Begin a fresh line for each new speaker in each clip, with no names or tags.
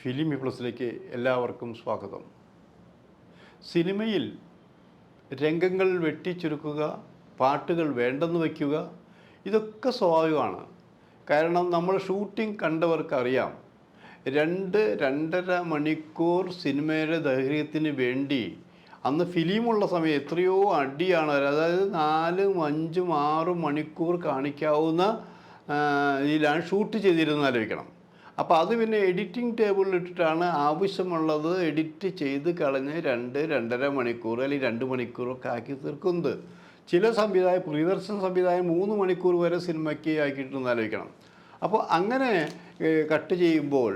ഫിലിമി പ്ലസിലേക്ക് എല്ലാവർക്കും സ്വാഗതം. സിനിമയിൽ രംഗങ്ങൾ വെട്ടിച്ചുരുക്കുക, പാട്ടുകൾ വേണ്ടെന്ന് വയ്ക്കുക, ഇതൊക്കെ സ്വാഭാവികമാണ്. കാരണം നമ്മൾ ഷൂട്ടിംഗ് കണ്ടവർക്കറിയാം, 2-2.5 മണിക്കൂർ സിനിമയുടെ ദൈർഘ്യത്തിന് വേണ്ടി അന്ന് ഫിലിമുള്ള സമയം എത്രയോ അടിയാണ്. അതായത് 4-5-6 മണിക്കൂർ കാണിക്കാവുന്ന ഇതിലാണ് ഷൂട്ട് ചെയ്തിരുന്നത് ആലോചിക്കണം. അപ്പോൾ അത് പിന്നെ എഡിറ്റിംഗ് ടേബിളിൽ ഇട്ടിട്ടാണ് ആവശ്യമുള്ളത് എഡിറ്റ് ചെയ്ത് കളഞ്ഞ് 2-2.5 മണിക്കൂർ അല്ലെങ്കിൽ 2 മണിക്കൂറൊക്കെ ആക്കി തീർക്കുന്നത്. ചില സംവിധായകർ, പ്രിയദർശൻ സംവിധായകൻ 3 മണിക്കൂർ വരെ സിനിമയ്ക്ക് ആക്കിയിട്ടെന്ന് ആലോചിക്കണം. അപ്പോൾ അങ്ങനെ കട്ട് ചെയ്യുമ്പോൾ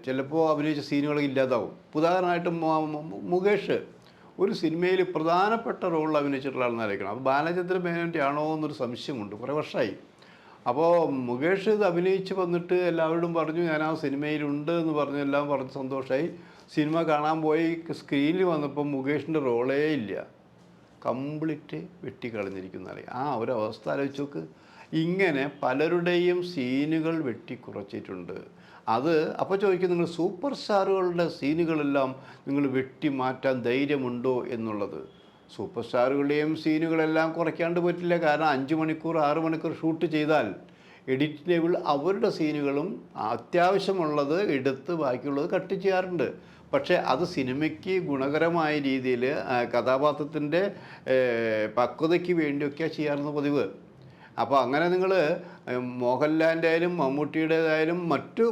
ചിലപ്പോൾ അഭിനയിച്ച സീനുകളൊക്കെ ഇല്ലാതാവും. ഉദാഹരണമായിട്ട് മുകേഷ് ഒരു സിനിമയിൽ പ്രധാനപ്പെട്ട റോളിൽ അഭിനയിച്ചിട്ടുള്ള ആളെന്ന് ആലോചിക്കണം. അപ്പോൾ ബാലചന്ദ്ര മേനോൻ്റെ ആണോ എന്നൊരു സംശയമുണ്ട്. കുറേ വർഷമായി. അപ്പോൾ മുകേഷ് ഇത് അഭിനയിച്ച് വന്നിട്ട് എല്ലാവരോടും പറഞ്ഞു ഞാൻ ആ സിനിമയിലുണ്ട് എന്ന് പറഞ്ഞു, എല്ലാം പറഞ്ഞ് സന്തോഷമായി. സിനിമ കാണാൻ പോയി സ്ക്രീനിൽ വന്നപ്പോൾ മുകേഷിൻ്റെ റോളേ ഇല്ല, കംപ്ലീറ്റ് വെട്ടിക്കളഞ്ഞിരിക്കുന്ന ആ ഒരു അവസ്ഥ ആലോചിച്ച് നോക്ക്. ഇങ്ങനെ പലരുടെയും സീനുകൾ വെട്ടിക്കുറച്ചിട്ടുണ്ട്. അത് അപ്പോൾ ചോദിക്കും, നിങ്ങൾ സൂപ്പർ സ്റ്റാറുകളുടെ സീനുകളെല്ലാം നിങ്ങൾ വെട്ടി മാറ്റാൻ ധൈര്യമുണ്ടോ എന്നുള്ളത്. സൂപ്പർ സ്റ്റാറുകളുടെയും സീനുകളെല്ലാം കുറയ്ക്കാണ്ട് പറ്റില്ല. കാരണം 5 മണിക്കൂർ 6 മണിക്കൂർ ഷൂട്ട് ചെയ്താൽ എഡിറ്റ് ടേബിൾ അവരുടെ സീനുകളും അത്യാവശ്യമുള്ളത് എടുത്ത് ബാക്കിയുള്ളത് കട്ട് ചെയ്യാറുണ്ട്. പക്ഷേ അത് സിനിമയ്ക്ക് ഗുണകരമായ രീതിയിൽ കഥാപാത്രത്തിൻ്റെ പക്വതയ്ക്ക് വേണ്ടിയൊക്കെയാണ് ചെയ്യാറുള്ള പതിവ്. അപ്പോൾ അങ്ങനെ നിങ്ങൾ മോഹൻലാലിൻ്റെ ആയാലും മമ്മൂട്ടിയുടേതായാലും മറ്റു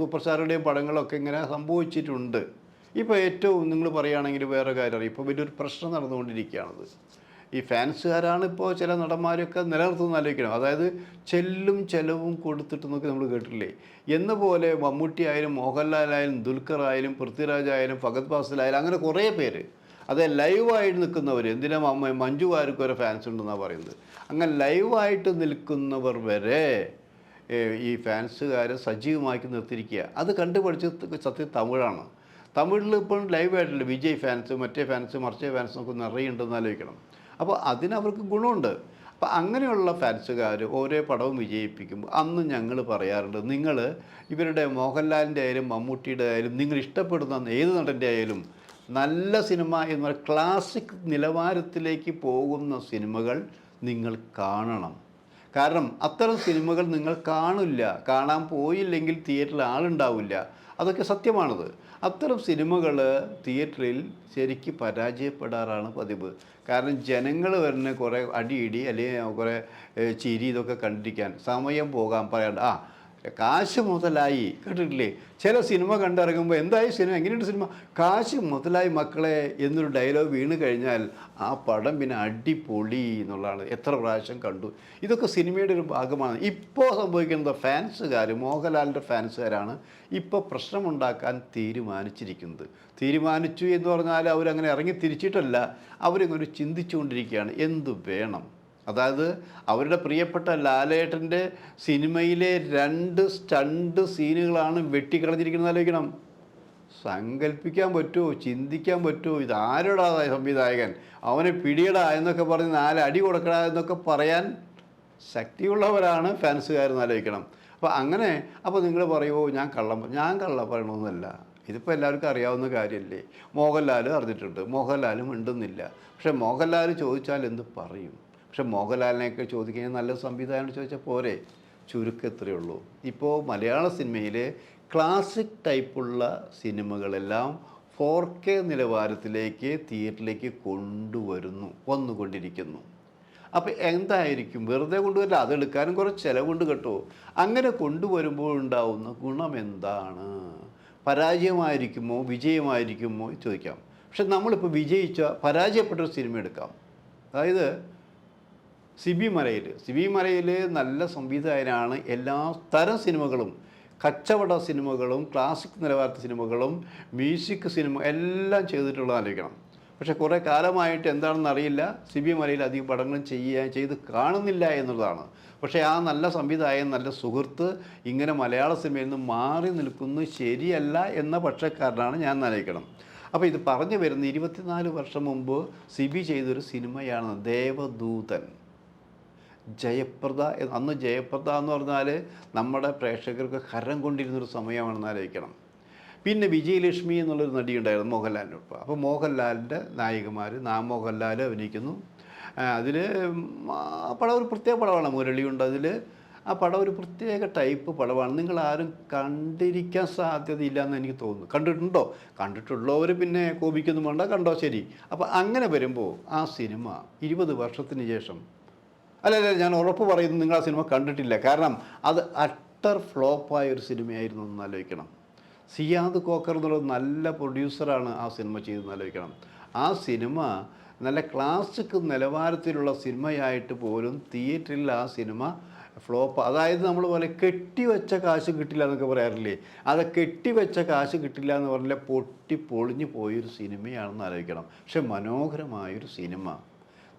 സൂപ്പർ സ്റ്റാറുടെയും പടങ്ങളൊക്കെ ഇങ്ങനെ സംഭവിച്ചിട്ടുണ്ട്. ഇപ്പോൾ ഏറ്റവും നിങ്ങൾ പറയുകയാണെങ്കിൽ വേറെ കാര്യമാണ്, ഇപ്പോൾ വലിയൊരു പ്രശ്നം നടന്നുകൊണ്ടിരിക്കുകയാണത്. ഈ ഫാൻസുകാരാണ് ഇപ്പോൾ ചില നടന്മാരൊക്കെ നിലനിർത്തുന്ന ആലോചിക്കണം. അതായത് ചെലവും കൊടുത്തിട്ട് നോക്കി നമ്മൾ കേട്ടില്ലേ. എന്ന പോലെ മമ്മൂട്ടി ആയാലും മോഹൻലാലായാലും ദുൽഖറായാലും പൃഥ്വിരാജായാലും ഫഹദ് ഫാസിലായാലും അങ്ങനെ കുറേ പേര് അത് ലൈവായിട്ട് നിൽക്കുന്നവർ, എന്തിനാ മഞ്ജു വാര്യർക്ക് വരെ ഫാൻസ് ഉണ്ടെന്നാണ് പറയുന്നത്. അങ്ങനെ ലൈവായിട്ട് നിൽക്കുന്നവർ വരെ ഈ ഫാൻസുകാരെ സജീവമാക്കി നിർത്തിയിരിക്കുക. അത് കണ്ടുപഠിച്ച് സത്യം തമിഴാണ്. തമിഴിൽ ഇപ്പോൾ ലൈവായിട്ടില്ല വിജയ് ഫാൻസ്, മറ്റേ ഫാൻസ്, മറിച്ചേ ഫാൻസ് നമുക്ക് നിറയുണ്ടെന്ന് ആലോചിക്കണം. അപ്പോൾ അതിനവർക്ക് ഗുണമുണ്ട്. അപ്പോൾ അങ്ങനെയുള്ള ഫാൻസുകാർ ഓരോ പടവും വിജയിപ്പിക്കുമ്പോൾ അന്ന് ഞങ്ങൾ പറയാറുണ്ട്, നിങ്ങൾ ഇവരുടെ മോഹൻലാലിൻ്റെ ആയാലും മമ്മൂട്ടിയുടെ ആയാലും നിങ്ങൾ ഇഷ്ടപ്പെടുന്ന ഏത് നടൻ്റെ ആയാലും നല്ല സിനിമ എന്ന് പറയുന്ന ക്ലാസിക് നിലവാരത്തിലേക്ക് പോകുന്ന സിനിമകൾ നിങ്ങൾ കാണണം. കാരണം അത്തരം സിനിമകൾ നിങ്ങൾ കാണില്ല, കാണാൻ പോയില്ലെങ്കിൽ തിയേറ്ററിൽ ആളുണ്ടാവില്ല. അതൊക്കെ സത്യമാണത്. അത്തരം സിനിമകൾ തിയേറ്ററിൽ ശരിക്ക് പരാജയപ്പെടാറാണ് പതിവ്. കാരണം ജനങ്ങൾ വരുന്ന കുറേ അടിയിടി അല്ലെങ്കിൽ കുറേ ചിരി ഇതൊക്കെ കണ്ടിരിക്കാൻ സമയം പോകാൻ പറയാണ്ട് കാശ് മുതലായി. കേട്ടിട്ടില്ലേ ചില സിനിമ കണ്ടിറങ്ങുമ്പോൾ എന്തായി സിനിമ, എങ്ങനെയുണ്ട് സിനിമ, കാശ് മുതലായി മക്കളെ എന്നൊരു ഡയലോഗ് വീണ് കഴിഞ്ഞാൽ ആ പടം പിന്നെ അടിപൊളി എന്നുള്ളതാണ്. എത്ര പ്രാവശ്യം കണ്ടു. ഇതൊക്കെ സിനിമയുടെ ഒരു ഭാഗമാണ്. ഇപ്പോൾ സംഭവിക്കുന്നത് ഫാൻസുകാർ, മോഹൻലാലിൻ്റെ ഫാൻസുകാരാണ് ഇപ്പോൾ പ്രശ്നമുണ്ടാക്കാൻ തീരുമാനിച്ചു എന്ന് പറഞ്ഞാൽ അവരങ്ങനെ ഇറങ്ങി തിരിച്ചിട്ടല്ല, അവരിങ്ങനെ ചിന്തിച്ചുകൊണ്ടിരിക്കുകയാണ് എന്ത് വേണം. അതായത് അവരുടെ പ്രിയപ്പെട്ട ലാലേട്ടൻ്റെ സിനിമയിലെ 2 സ്റ്റണ്ട് സീനുകളാണ് വെട്ടിക്കളഞ്ഞിരിക്കുന്നത് ആലോചിക്കണം. സങ്കല്പിക്കാൻ പറ്റുമോ, ചിന്തിക്കാൻ പറ്റുമോ? ഇതാരോടാ സംവിധായകൻ, അവനെ പിടിയടാ എന്നൊക്കെ പറഞ്ഞ് 4 അടി കൊടുക്കടാ എന്നൊക്കെ പറയാൻ ശക്തിയുള്ളവരാണ് ഫാൻസുകാരെന്ന് ആലോചിക്കണം. അപ്പോൾ നിങ്ങൾ പറയുമോ ഞാൻ കള്ളം പറയണമെന്നല്ല. ഇതിപ്പോൾ എല്ലാവർക്കും അറിയാവുന്ന കാര്യമല്ലേ. മോഹൻലാൽ അറിഞ്ഞിട്ടുണ്ട്, മോഹൻലാലും മിണ്ടുന്നില്ല. പക്ഷേ മോഹൻലാൽ ചോദിച്ചാൽ എന്ത് പറയും? പക്ഷെ മോഹൻലാലിനെയൊക്കെ ചോദിക്കുകയും നല്ല സംവിധാനം ചോദിച്ചാൽ പോരെ. ചുരുക്കം എത്രയേ ഉള്ളൂ. ഇപ്പോൾ മലയാള സിനിമയിലെ ക്ലാസിക് ടൈപ്പുള്ള സിനിമകളെല്ലാം 4K നിലവാരത്തിലേക്ക് തിയേറ്ററിലേക്ക് വന്നുകൊണ്ടിരിക്കുന്നു. അപ്പോൾ എന്തായിരിക്കും, വെറുതെ കൊണ്ടുവരില്ല, അതെടുക്കാനും കുറച്ച് ചിലവുണ്ട് കേട്ടോ. അങ്ങനെ കൊണ്ടുവരുമ്പോൾ ഉണ്ടാവുന്ന ഗുണം എന്താണ്? പരാജയമായിരിക്കുമോ വിജയമായിരിക്കുമോ ചോദിക്കാം. പക്ഷെ നമ്മളിപ്പോൾ പരാജയപ്പെട്ടൊരു സിനിമ എടുക്കാം. അതായത് സിബി മലയിൽ നല്ല സംവിധായകനാണ്. എല്ലാ തരം സിനിമകളും, കച്ചവട സിനിമകളും ക്ലാസിക് നിലവാരത്തെ സിനിമകളും മ്യൂസിക് സിനിമ എല്ലാം ചെയ്തിട്ടുള്ളത് ആലോചിക്കണം. പക്ഷേ കുറേ കാലമായിട്ട് എന്താണെന്ന് അറിയില്ല, സിബി മലയിൽ അധികം പടങ്ങളും ചെയ്ത് കാണുന്നില്ല എന്നുള്ളതാണ്. പക്ഷേ ആ നല്ല സംവിധായകൻ, നല്ല സുഹൃത്ത് ഇങ്ങനെ മലയാള സിനിമയിൽ നിന്ന് മാറി നിൽക്കുന്നത് ശരിയല്ല എന്ന പക്ഷക്കാരനാണ് ഞാൻ ആലോചിക്കണം. അപ്പോൾ ഇത് പറഞ്ഞു വരുന്ന 24 വർഷം മുമ്പ് സിബി ചെയ്തൊരു സിനിമയാണ് ദേവദൂതൻ. ജയപ്രദ അന്ന് ജയപ്രദ എന്ന് പറഞ്ഞാൽ നമ്മുടെ പ്രേക്ഷകർക്ക് ഹരം കൊണ്ടിരുന്നൊരു സമയമാണെന്ന് ആലോചിക്കണം. പിന്നെ വിജയലക്ഷ്മി എന്നുള്ളൊരു നടിയുണ്ടായിരുന്നു മോഹൻലാലിനൊപ്പം. അപ്പോൾ മോഹൻലാലിൻ്റെ നായികമാർ മോഹൻലാൽ അഭിനയിക്കുന്നു. അതിൽ പടം ഒരു പ്രത്യേക പടമാണ്, മുരളിയുണ്ട് അതിൽ. ആ പടം ഒരു പ്രത്യേക ടൈപ്പ് പടമാണ്. നിങ്ങളാരും കണ്ടിരിക്കാൻ സാധ്യതയില്ല എന്ന് എനിക്ക് തോന്നുന്നു. കണ്ടിട്ടുണ്ടോ? കണ്ടിട്ടുള്ളവർ പിന്നെ കോപിക്കൊന്നും വേണ്ട, കണ്ടോ ശരി. അപ്പോൾ അങ്ങനെ വരുമ്പോൾ ആ സിനിമ 20 വർഷത്തിന് ശേഷം, അല്ല ഞാൻ ഉറപ്പ് പറയുന്നു നിങ്ങൾ ആ സിനിമ കണ്ടിട്ടില്ല. കാരണം അത് അട്ടർ ഫ്ലോപ്പായ ഒരു സിനിമയായിരുന്നു എന്ന് ആലോചിക്കണം. സിയാദ് കോക്കർ എന്നുള്ള നല്ല പ്രൊഡ്യൂസറാണ് ആ സിനിമ ചെയ്തെന്ന് ആലോചിക്കണം. ആ സിനിമ നല്ല ക്ലാസിക് നിലവാരത്തിലുള്ള സിനിമയായിട്ട് പോലും തിയേറ്ററിൽ ആ സിനിമ ഫ്ലോപ്പ്. അതായത് നമ്മൾ പോലെ കെട്ടിവെച്ച കാശ് കിട്ടില്ല എന്നൊക്കെ പറയാറില്ലേ, അത് കെട്ടിവെച്ച കാശ് കിട്ടില്ല എന്ന് പറഞ്ഞാൽ പൊട്ടി പൊളിഞ്ഞു പോയൊരു സിനിമയാണെന്ന് ആലോചിക്കണം. പക്ഷെ മനോഹരമായൊരു സിനിമ,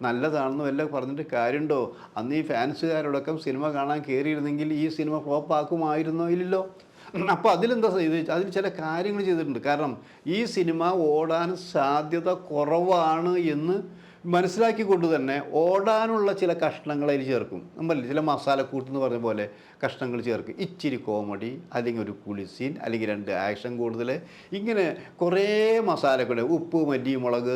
നല്ലതാണെന്ന് വല്ല പറഞ്ഞിട്ട് കാര്യമുണ്ടോ? അന്ന് ഈ ഫാൻസുകാരോടൊക്കെ സിനിമ കാണാൻ കയറിയിരുന്നെങ്കിൽ ഈ സിനിമ ഫ്ലോപ്പാക്കുമായിരുന്നോ? ഇല്ലല്ലോ. അപ്പോൾ അതിലെന്താ ഇത്, അതിൽ ചില കാര്യങ്ങൾ ചെയ്തിട്ടുണ്ട്. കാരണം ഈ സിനിമ ഓടാൻ സാധ്യത കുറവാണ് എന്ന് മനസ്സിലാക്കിക്കൊണ്ട് തന്നെ ഓടാനുള്ള ചില കഷ്ണങ്ങൾ അതിൽ ചേർക്കും. നമ്മളല്ലേ ചില മസാലക്കൂട്ടെന്ന് പറഞ്ഞ പോലെ കഷ്ണങ്ങൾ ചേർക്കും. ഇച്ചിരി കോമഡി, അല്ലെങ്കിൽ ഒരു കുളി സീൻ, അല്ലെങ്കിൽ 2 ആക്ഷൻ കൂടുതൽ, ഇങ്ങനെ കുറേ മസാലകൾ, ഉപ്പ് മല്ലി മുളക്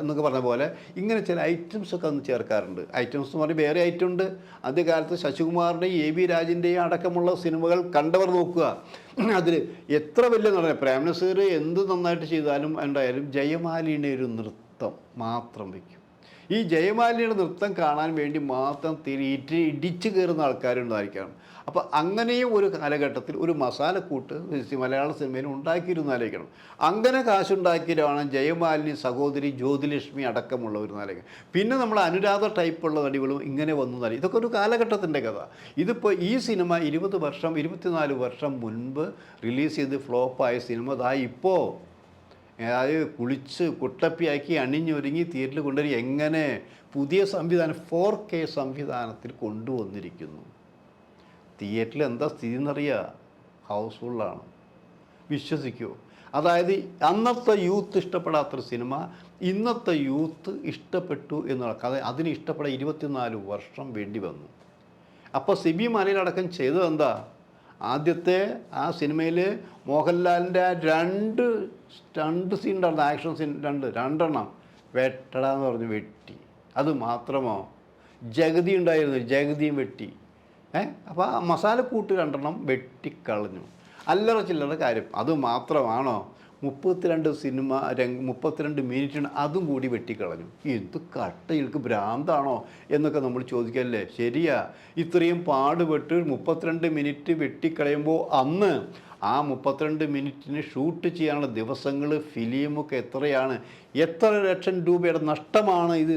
എന്നൊക്കെ പറഞ്ഞ പോലെ ഇങ്ങനെ ചില ഐറ്റംസൊക്കെ അന്ന് ചേർക്കാറുണ്ട്. ഐറ്റംസ് എന്ന് പറഞ്ഞാൽ വേറെ ഐറ്റം ഉണ്ട്. ആദ്യകാലത്ത് ശശികുമാറിൻ്റെയും AB രാജിൻ്റെയും അടക്കമുള്ള സിനിമകൾ കണ്ടവർ നോക്കുക. അതിൽ എത്ര വലിയ നടനെ പ്രേംനസീർ എന്ത് നന്നായിട്ട് ചെയ്താലും എന്തായാലും ജയമാലിയുടെ ഒരു നൃത്തം മാത്രം വയ്ക്കും. ഈ ജയമാലിനിയുടെ നൃത്തം കാണാൻ വേണ്ടി മാത്രം ഇടിച്ചു കയറുന്ന ആൾക്കാരുണ്ടായിരിക്കണം. അപ്പോൾ അങ്ങനെയും ഒരു കാലഘട്ടത്തിൽ ഒരു മസാലക്കൂട്ട് മലയാള സിനിമയിൽ ഉണ്ടാക്കിയിരുന്നാലേക്കണം. അങ്ങനെ കാശുണ്ടാക്കിയതാണ് ജയമാലിനി സഹോദരി ജ്യോതിലക്ഷ്മി അടക്കമുള്ളവർ നാലേക്കണം. പിന്നെ നമ്മൾ അനുരാധ ടൈപ്പുള്ള നടികളും ഇങ്ങനെ വന്നു നൽകി. ഇതൊക്കെ ഒരു കാലഘട്ടത്തിൻ്റെ കഥ. ഇതിപ്പോൾ ഈ സിനിമ 24 വർഷം മുൻപ് റിലീസ് ചെയ്ത് ഫ്ലോപ്പായ സിനിമ ദാ ഇപ്പോൾ അതായത് കുളിച്ച് കുട്ടപ്പിയാക്കി അണിഞ്ഞൊരുങ്ങി തിയേറ്ററിൽ കൊണ്ടുവരി എങ്ങനെ പുതിയ സംവിധാനം 4K സംവിധാനത്തിൽ കൊണ്ടുവന്നിരിക്കുന്നു. തിയേറ്ററിൽ എന്താ സ്ഥിതി എന്നറിയുക? ഹൗസ്ഫുള്ളാണ്. വിശ്വസിക്കുമോ? അതായത് അന്നത്തെ യൂത്ത് ഇഷ്ടപ്പെടാത്തൊരു സിനിമ ഇന്നത്തെ യൂത്ത് ഇഷ്ടപ്പെട്ടു എന്നുള്ള കഥ. അതിന് ഇഷ്ടപ്പെടാൻ 24 വർഷം വേണ്ടി വന്നു. അപ്പോൾ സിബി മലയിലടക്കം ചെയ്തത് എന്താ? ആദ്യത്തെ ആ സിനിമയിൽ മോഹൻലാലിൻ്റെ 2 സ്റ്റണ്ട് സീൻ ഉണ്ടായിരുന്നു, ആക്ഷൻ സീൻ 2 വെട്ടടാന്ന് പറഞ്ഞ് വെട്ടി. അത് മാത്രമോ, ജഗതി ഉണ്ടായിരുന്നു, ജഗതിയും വെട്ടി. അപ്പോൾ ആ മസാലക്കൂട്ട് 2 വെട്ടിക്കളഞ്ഞു. അല്ലറ ചില്ലറ കാര്യം. അത് മാത്രമാണോ? 32 മിനിറ്റിന് അതും കൂടി വെട്ടിക്കളഞ്ഞു. എന്ത് കട്ടയിൽക്ക് ഭ്രാന്താണോ എന്നൊക്കെ നമ്മൾ ചോദിക്കല്ലേ? ശരിയാ, ഇത്രയും പാടുപെട്ട് 32 മിനിറ്റ് വെട്ടിക്കളയുമ്പോൾ അന്ന് ആ 32 മിനിറ്റിന് ഷൂട്ട് ചെയ്യാനുള്ള ദിവസങ്ങൾ, ഫിലിമൊക്കെ എത്രയാണ്, എത്ര ലക്ഷം രൂപയുടെ നഷ്ടമാണ് ഇത്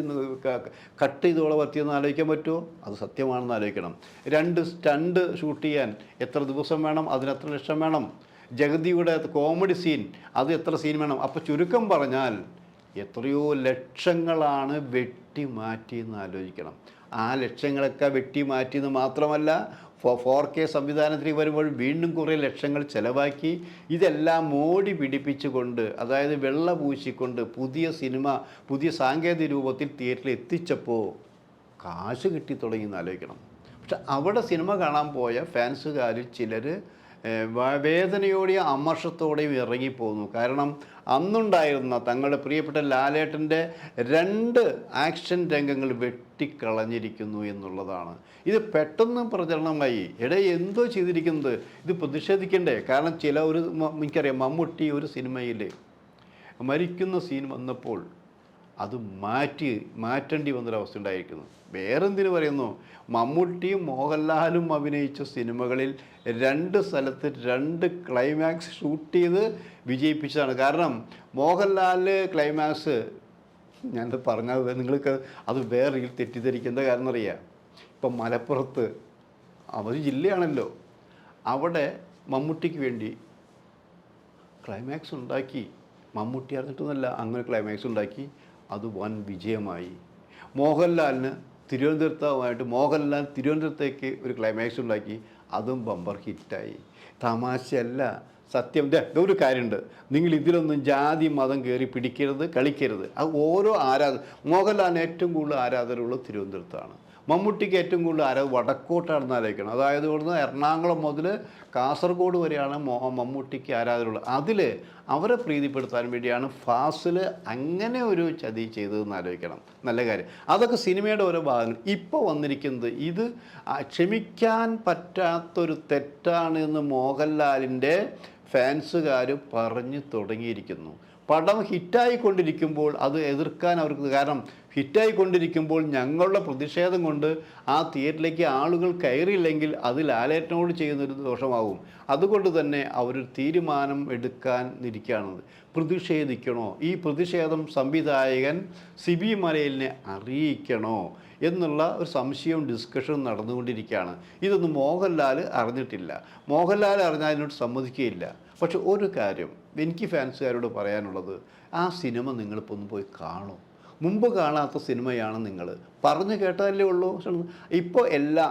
കട്ട് ചെയ്തോളം പറ്റിയെന്ന് ആലോചിക്കാൻ പറ്റുമോ? അത് സത്യമാണെന്ന് ആലോചിക്കണം. 2 സ്റ്റണ്ട് ഷൂട്ട് ചെയ്യാൻ എത്ര ദിവസം വേണം? അതിന് എത്ര ലക്ഷം വേണം? ജഗതിയുടെ കോമഡി സീൻ, അത് എത്ര സീൻ വേണം? അപ്പോൾ ചുരുക്കം പറഞ്ഞാൽ എത്രയോ ലക്ഷങ്ങളാണ് വെട്ടി മാറ്റിയെന്ന് ആലോചിക്കണം. ആ ലക്ഷങ്ങളൊക്കെ വെട്ടി മാറ്റിയെന്ന് മാത്രമല്ല 4K സംവിധാനത്തിൽ വരുമ്പോൾ വീണ്ടും കുറേ ലക്ഷങ്ങൾ ചിലവാക്കി ഇതെല്ലാം മോടി പിടിപ്പിച്ചുകൊണ്ട്, അതായത് വെള്ള പൂശിക്കൊണ്ട് പുതിയ സിനിമ പുതിയ സാങ്കേതിക രൂപത്തിൽ തിയേറ്ററിൽ എത്തിച്ചപ്പോൾ കാശ് കിട്ടി തുടങ്ങിയെന്ന് ആലോചിക്കണം. പക്ഷെ അവിടെ സിനിമ കാണാൻ പോയ ഫാൻസുകാരിൽ ചിലർ വേദനയോടെയും അമർഷത്തോടെയും ഇറങ്ങിപ്പോകുന്നു. കാരണം അന്നുണ്ടായിരുന്ന തങ്ങളുടെ പ്രിയപ്പെട്ട ലാലേട്ടൻ്റെ 2 ആക്ഷൻ രംഗങ്ങൾ വെട്ടിക്കളഞ്ഞിരിക്കുന്നു എന്നുള്ളതാണ്. ഇത് പെട്ടെന്ന് പ്രചരണമായി. എന്തോ ചെയ്തിരിക്കുന്നത്, ഇത് പ്രതിഷേധിക്കണ്ടേ? കാരണം എനിക്കറിയാം, മമ്മൂട്ടി ഒരു സിനിമയിൽ മരിക്കുന്ന സീൻ വന്നപ്പോൾ അത് മാറ്റേണ്ടി വന്നൊരവസ്ഥ ഉണ്ടായിരിക്കുന്നു. വേറെന്തിനു പറയുന്നു? മമ്മൂട്ടിയും മോഹൻലാലും അഭിനയിച്ച സിനിമകളിൽ 2 സ്ഥലത്ത് 2 ക്ലൈമാക്സ് ഷൂട്ട് ചെയ്ത് വിജയിപ്പിച്ചതാണ്. കാരണം മോഹൻലാലിൻ്റെ ക്ലൈമാക്സ് ഞാനത് പറഞ്ഞത് നിങ്ങൾക്ക് അത് വേറെ തെറ്റിദ്ധരിക്കുന്ന കാരണം അറിയാം. ഇപ്പം മലപ്പുറത്ത് അവർ ജില്ലയാണല്ലോ, അവിടെ മമ്മൂട്ടിക്ക് വേണ്ടി ക്ലൈമാക്സ് ഉണ്ടാക്കി. മമ്മൂട്ടി അറിഞ്ഞിട്ടൊന്നുമല്ല, അങ്ങനെ ക്ലൈമാക്സ് ഉണ്ടാക്കി. അത് വൻ വിജയമായി. മോഹൻലാൽ തിരുവനന്തപുരത്തേക്ക് ഒരു ക്ലൈമാക്സ് ഉണ്ടാക്കി. അതും ബമ്പർ ഹിറ്റായി. തമാശയല്ല, സത്യം. ഒരു കാര്യമുണ്ട്, നിങ്ങൾ ഇതിലൊന്നും ജാതി മതം കയറി പിടിക്കരുത്, കളിക്കരുത്. അത് ഓരോ മോഹൻലാലിന് ഏറ്റവും കൂടുതൽ ആരാധകരുള്ളത് തിരുവനന്തപുരത്താണ്. മമ്മൂട്ടിക്ക് ഏറ്റവും കൂടുതൽ ആരാധകർ വടക്കോട്ടാണെന്ന് ആലോചിക്കണം. അതായത് ഇവിടുന്ന് എറണാകുളം മുതൽ കാസർഗോഡ് വരെയാണ് മമ്മൂട്ടിക്ക് ആരാധകരുള്ളത്. അതിൽ അവരെ പ്രീതിപ്പെടുത്താൻ വേണ്ടിയാണ് ഫാസിൽ അങ്ങനെ ഒരു ചതി ചെയ്തതെന്ന് ആലോചിക്കണം. നല്ല കാര്യം. അതൊക്കെ സിനിമയുടെ ഓരോ ഭാഗങ്ങൾ. ഇപ്പോൾ വന്നിരിക്കുന്നത് ഇത് ക്ഷമിക്കാൻ പറ്റാത്തൊരു തെറ്റാണ് എന്ന് മോഹൻലാലിൻ്റെ ഫാൻസുകാർ പറഞ്ഞു തുടങ്ങിയിരിക്കുന്നു. പടം ഹിറ്റായിക്കൊണ്ടിരിക്കുമ്പോൾ അത് എതിർക്കാൻ അവർക്ക്, കാരണം ഹിറ്റായിക്കൊണ്ടിരിക്കുമ്പോൾ ഞങ്ങളുടെ പ്രതിഷേധം കൊണ്ട് ആ തിയേറ്ററിലേക്ക് ആളുകൾ കയറിയില്ലെങ്കിൽ അത് ലാലേട്ടനോട് ചെയ്യുന്നൊരു ദോഷമാകും. അതുകൊണ്ട് തന്നെ അവർ തീരുമാനം എടുക്കാൻ ഇരിക്കുകയാണത്. പ്രതിഷേധിക്കണോ, ഈ പ്രതിഷേധം സംവിധായകൻ സിബി മലയിലിനെ അറിയിക്കണോ എന്നുള്ള ഒരു സംശയവും ഡിസ്കഷനും നടന്നുകൊണ്ടിരിക്കുകയാണ്. ഇതൊന്നും മോഹൻലാൽ അറിഞ്ഞിട്ടില്ല. മോഹൻലാൽ അറിഞ്ഞാൽ അതിനോട് സമ്മതിക്കുകയില്ല. പക്ഷെ ഒരു കാര്യം എനിക്ക് ഫാൻസുകാരോട് പറയാനുള്ളത്, ആ സിനിമ നിങ്ങളിപ്പോൾ ഒന്ന് പോയി കാണും. മുമ്പ് കാണാത്ത സിനിമയാണ് നിങ്ങൾ. പറഞ്ഞു കേട്ടതല്ലേ ഉള്ളൂ. ഇപ്പോൾ എല്ലാ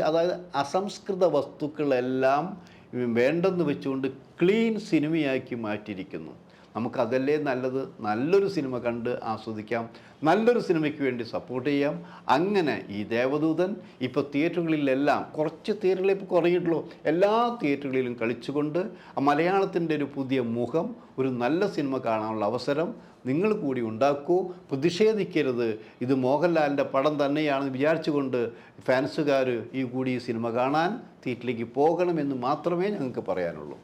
അതായത് അസംസ്കൃത വസ്തുക്കളെല്ലാം വേണ്ടെന്ന് വെച്ചുകൊണ്ട് ക്ലീൻ സിനിമയാക്കി മാറ്റിയിരിക്കുന്നു. നമുക്കതല്ലേ നല്ലത്. നല്ലൊരു സിനിമ കണ്ട് ആസ്വദിക്കാം, നല്ലൊരു സിനിമയ്ക്ക് വേണ്ടി സപ്പോർട്ട് ചെയ്യാം. അങ്ങനെ ഈ ദേവദൂതൻ ഇപ്പോൾ തിയേറ്ററുകളിലെല്ലാം, കുറച്ച് തിയേറ്ററുകളിൽ ഇപ്പോൾ കുറഞ്ഞിട്ടുള്ളൂ, എല്ലാ തിയേറ്ററുകളിലും കളിച്ചുകൊണ്ട് മലയാളത്തിൻ്റെ ഒരു പുതിയ മുഖം, ഒരു നല്ല സിനിമ കാണാനുള്ള അവസരം നിങ്ങൾ കൂടി ഉണ്ടാക്കൂ. പ്രതിഷേധിക്കരുത്. ഇത് മോഹൻലാലിൻ്റെ പടം തന്നെയാണെന്ന് വിചാരിച്ചുകൊണ്ട് ഫാൻസുകാർ ഈ സിനിമ കാണാൻ തിയേറ്ററിലേക്ക് പോകണമെന്ന് മാത്രമേ ഞങ്ങൾക്ക് പറയാനുള്ളൂ.